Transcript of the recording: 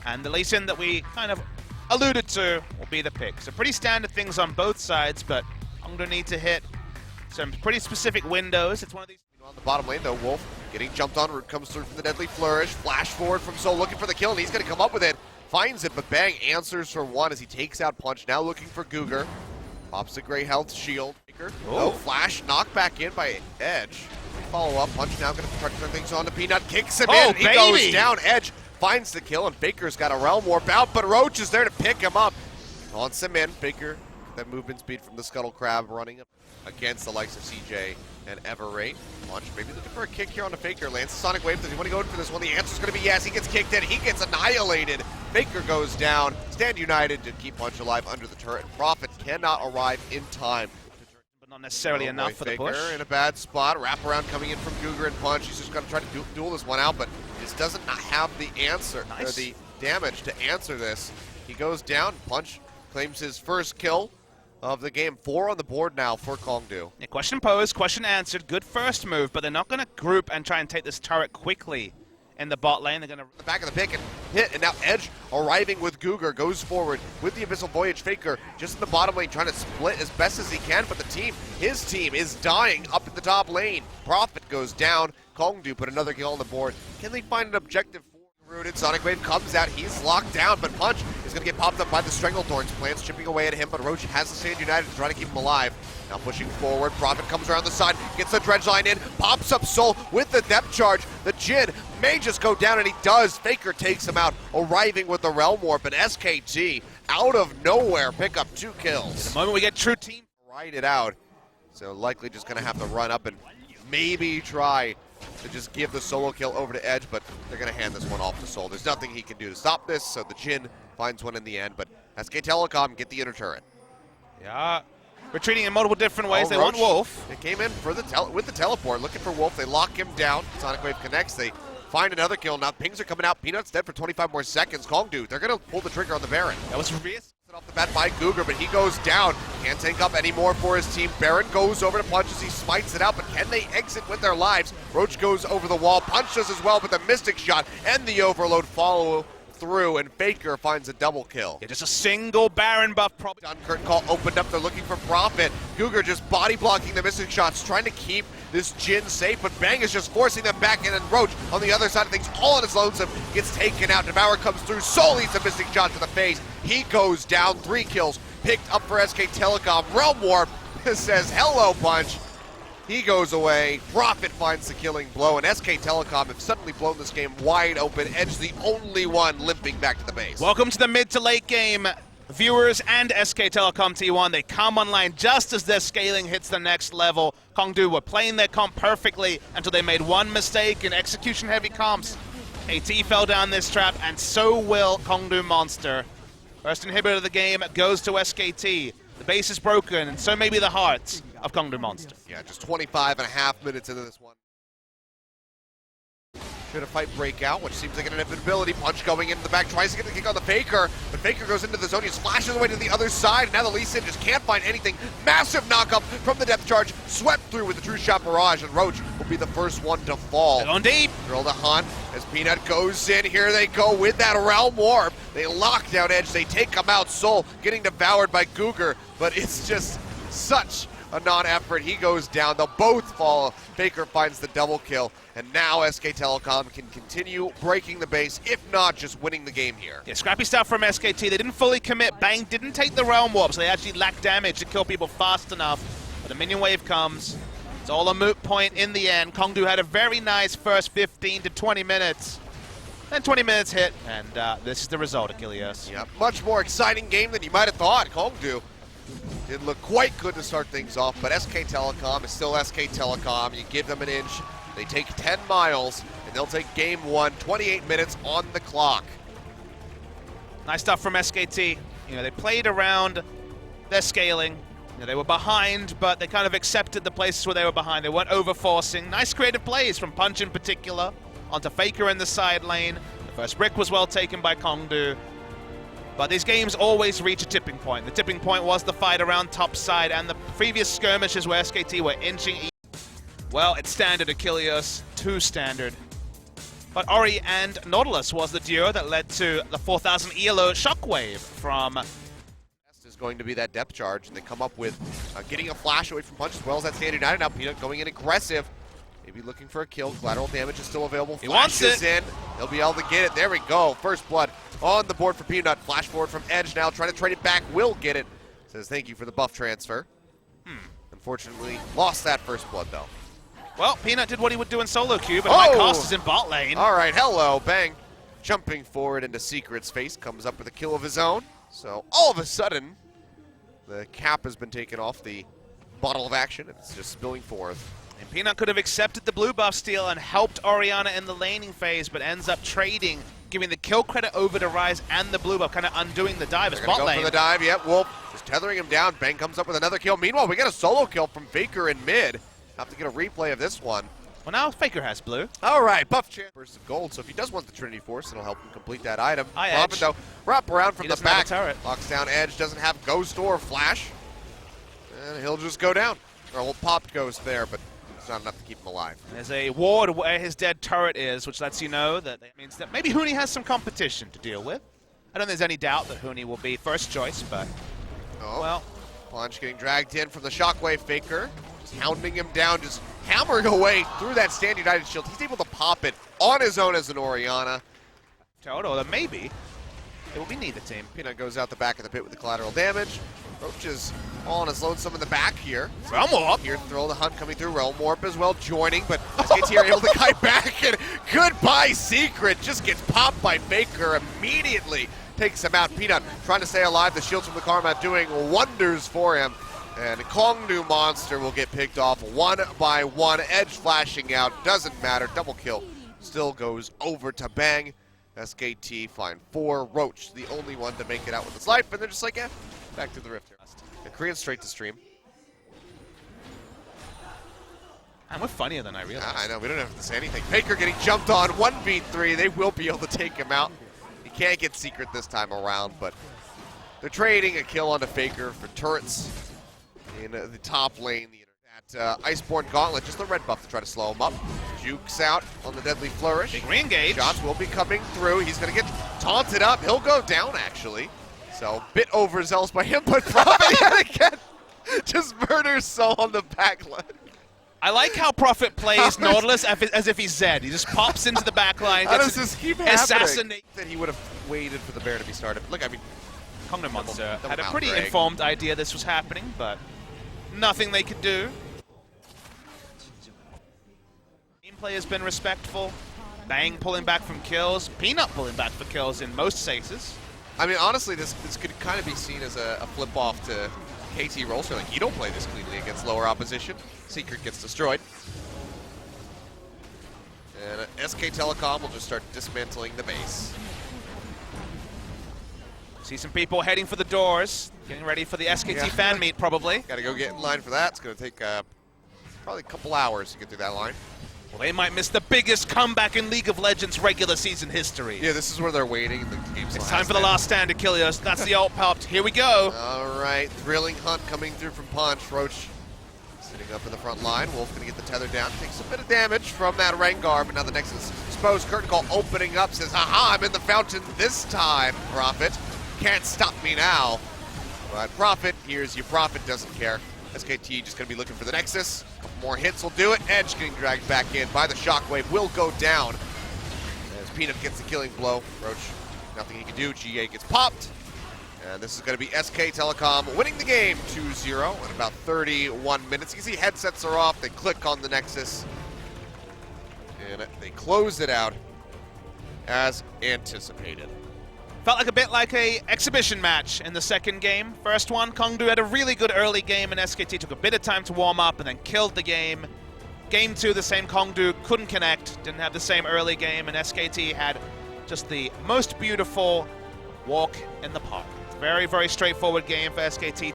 And the Lee Sin that we kind of alluded to will be the pick. So pretty standard things on both sides, but Kongdoo need to hit some pretty specific windows. It's one of these. On the bottom lane though, Wolf getting jumped on, Root comes through from the deadly flourish, flash forward from Soul looking for the kill, and he's going to come up with it. Finds it, but Bang answers for one as he takes out Punch, now looking for Cougar. Pops the gray health shield. No flash, knocked back in by Edge. Follow up, Punch now going to try to turn things on to Peanut, kicks him in, he goes down, Edge finds the kill, and Faker's got a Realm Warp out, but Roach is there to pick him up. Taunts him in, Faker, that movement speed from the Scuttle Crab running up against the likes of CJ and Everate. Punch maybe looking for a kick here on the Faker. Lands the Sonic Wave. Does he want to go in for this one? The answer's going to be yes. He gets kicked in. He gets annihilated. Faker goes down. Stand United to keep Punch alive under the turret. Prophet cannot arrive in time. But not necessarily enough for the push. Faker in a bad spot. Wraparound coming in from Cougar and Punch. He's just going to try to duel this one out, but just doesn't have the answer, or the damage to answer this. He goes down. Punch claims his first kill of the game. 4 on the board now for Kongdoo. Yeah, question posed, question answered. Good first move, but they're not going to group and try and take this turret quickly in the bot lane. They're going to the back of the pick and hit, and now Edge arriving with Cougar goes forward with the Abyssal Voyage. Faker just in the bottom lane trying to split as best as he can, but his team is dying up in the top lane. Prophet goes down. Kongdoo put another kill on the board. Can they find an objective? Rooted. Sonic Wave comes out, he's locked down, but Punch is going to get popped up by the Stranglethorns. Plants chipping away at him, but Roach has to Stand United to try to keep him alive. Now pushing forward, Prophet comes around the side, gets the dredge line in, pops up Soul with the depth charge. The Jin may just go down, and he does. Faker takes him out, arriving with the Realm Warp, and SKT out of nowhere pick up 2 kills. The moment we get true team. Ride it out. So likely just going to have to run up and maybe try to just give the solo kill over to Edge, but they're going to hand this one off to Soul. There's nothing he can do to stop this, so the Jin finds one in the end, but SK Telecom get the inner turret. Yeah, retreating in multiple different ways. They want Wolf. They came in for with the teleport, looking for Wolf. They lock him down. Sonic Wave connects. They find another kill. Now pings are coming out. Peanut's dead for 25 more seconds. Kongdoo, they're going to pull the trigger on the Baron. That was risk. Off the bat by Cougar, but he goes down. Can't tank up anymore for his team. Baron goes over to Punch as he smites it out, but can they exit with their lives? Roach goes over the wall. Punch does as well, but the Mystic Shot and the Overload follow through, and Faker finds a double kill. Yeah, just a single Baron buff. Probably. Dunkirk call opened up. They're looking for Prophet. Cougar just body blocking the Mystic Shots, trying to keep this Jin safe, but Bang is just forcing them back in, and Roach on the other side of things, all on his lonesome, gets taken out. Devour comes through. Soul eats a Mystic Shot to the face. He goes down. 3 kills picked up for SK Telecom. Realm Warp says hello, Punch. He goes away. Prophet finds the killing blow, and SK Telecom have suddenly blown this game wide open. Edge the only one limping back to the base. Welcome to the mid to late game, viewers and SK Telecom T1. They come online just as their scaling hits the next level. Kongdoo were playing their comp perfectly until they made one mistake in execution-heavy comps. AT fell down this trap, and so will Kongdoo Monster. First inhibitor of the game goes to SKT. The base is broken, and so may be the heart of Kongdoo Monster. Yeah, just 25.5 minutes into this one. Should a fight break out, which seems like an inevitability. Punch going into the back, tries to get the kick on the Faker, but Faker goes into the zone, he splashes away to the other side, and now the Lee Sin just can't find anything. Massive knock-up from the depth charge, swept through with the True Shot Barrage, and Roach will be the first one to fall. They're on deep. Drill to Hunt as Peanut goes in. Here they go with that Realm Warp. They lock down Edge, they take him out. Soul getting devoured by Cougar, but it's just such a non-effort. He goes down. They'll both fall. Faker finds the double kill, and now SK Telecom can continue breaking the base, if not just winning the game here. Yeah, scrappy stuff from SKT. They didn't fully commit. Bang didn't take the Realm Warp, so they actually lacked damage to kill people fast enough. But the minion wave comes. It's all a moot point in the end. Kongdoo had a very nice first 15 to 20 minutes. Then 20 minutes hit, and this is the result, Achilles. Yeah, much more exciting game than you might have thought. Kongdoo didn't look quite good to start things off, but SK Telecom is still SK Telecom. You give them an inch, they take 10 miles, and they'll take game 1, 28 minutes on the clock. Nice stuff from SKT. You know, they played around their scaling. You know, they were behind, but they kind of accepted the places where they were behind. They weren't over-forcing. Nice creative plays from Punch in particular, onto Faker in the side lane. The first brick was well taken by Kongdoo. But these games always reach a tipping point. The tipping point was the fight around top side and the previous skirmishes where SKT were inching east. Well, it's standard, Achilles. Too standard. But Ori and Nautilus was the duo that led to the 4,000 ELO shockwave from... Is going to be that depth charge, and they come up with getting a flash away from Punch as well as that Stand United. Now Peanut going in aggressive. Maybe looking for a kill. Collateral damage is still available. He wants it. In. He'll be able to get it. There we go. First blood on the board for Peanut. Flash forward from Edge now. Trying to trade it back. Will get it. Says thank you for the buff transfer. Unfortunately, lost that first blood though. Well, Peanut did what he would do in solo queue, but my cost is in bot lane. All right, hello, Bang. Jumping forward into Secret's face. Comes up with a kill of his own. So all of a sudden, the cap has been taken off the bottle of action. It's just spilling forth. And Peanut could have accepted the blue buff steal and helped Orianna in the laning phase, but ends up trading, giving the kill credit over to Rise and the blue buff, kind of undoing the dive. They're gonna go for the dive. Yep, Wolf just tethering him down. Bang comes up with another kill. Meanwhile, we get a solo kill from Faker in mid. Have to get a replay of this one. Well, now Faker has blue. All right, buff chance burst of gold. So if he does want the Trinity Force, it'll help him complete that item. Edge. Though, wrap around from the back. Locks down Edge. Doesn't have Ghost or Flash, and he'll just go down. Or a little pop Ghost there, but it's not enough to keep him alive. There's a ward where his dead turret is, which lets you know that means that maybe Huni has some competition to deal with. I don't think there's any doubt that Huni will be first choice, but well. Punch getting dragged in from the Shockwave. Faker just hounding him down, just hammering away through that Stand United shield. He's able to pop it on his own as an Orianna. Total, then maybe it will be neither team. Peanut goes out the back of the pit with the collateral damage. Roach is all on his lonesome in the back here. Realm Warp. Here, throw the hunt coming through. Realm Warp as well joining, but SKT are able to kite back, and goodbye Secret. Just gets popped by Faker immediately. Takes him out. Peanut trying to stay alive. The shields from the Karma doing wonders for him. And Kongdoo Monster will get picked off one by one. Edge flashing out. Doesn't matter. Double kill still goes over to Bang. SKT find 4. Roach, the only one to make it out with his life. And they're just like, yeah, back to the rift here. The Korean straight to stream. And we're funnier than I realized. I know, we don't have to say anything. Faker getting jumped on, 1v3. They will be able to take him out. He can't get Secret this time around, but they're trading a kill onto Faker for turrets in the top lane. That Iceborne Gauntlet, just the red buff to try to slow him up. Jukes out on the Deadly Flourish. Big re-engage. Shots will be coming through. He's going to get taunted up. He'll go down, actually. So, bit overzealous by him, but Prophet yet again just murders Soul on the back line. I like how Prophet plays Nautilus as if he's Zed. He just pops into the back line. How does this keep happening? Assassinate. That he would have waited for the bear to be started. Look, I mean, Kongdoo Monster had a pretty informed idea this was happening, but nothing they could do. Gameplay has been respectful. Bang pulling back from kills. Peanut pulling back for kills in most cases. I mean, honestly, this could kind of be seen as a flip-off to KT Rolster. Like, you don't play this cleanly against lower opposition. Secret gets destroyed. And SK Telecom will just start dismantling the base. See some people heading for the doors, getting ready for the SKT fan meet, probably. Got to go get in line for that. It's going to take probably a couple hours to get through that line. Well, they might miss the biggest comeback in League of Legends regular season history. Yeah, this is where they're waiting. The game's it's time for the last stand, Achilles. That's the ult popped. Here we go. All right, thrilling hunt coming through from Punch. Roach sitting up in the front line. Wolf going to get the tether down. Takes a bit of damage from that Rengar, but now the Nexus exposed. Curtain Call opening up. Says, haha, I'm in the fountain this time, Prophet. Can't stop me now. But Prophet hears you. Prophet doesn't care. SKT just going to be looking for the Nexus. A couple more hits will do it. Edge getting dragged back in by the Shockwave. Will go down as Peanut gets the killing blow. Roach, nothing he can do. GA gets popped. And this is going to be SK Telecom winning the game 2-0 in about 31 minutes. You can see headsets are off. They click on the Nexus. And they close it out as anticipated. Felt like a bit like a exhibition match in the second game. First one, Kongdoo had a really good early game, and SKT took a bit of time to warm up and then killed the game. Game 2, the same Kongdoo couldn't connect, didn't have the same early game, and SKT had just the most beautiful walk in the park. Very, very straightforward game for SKT.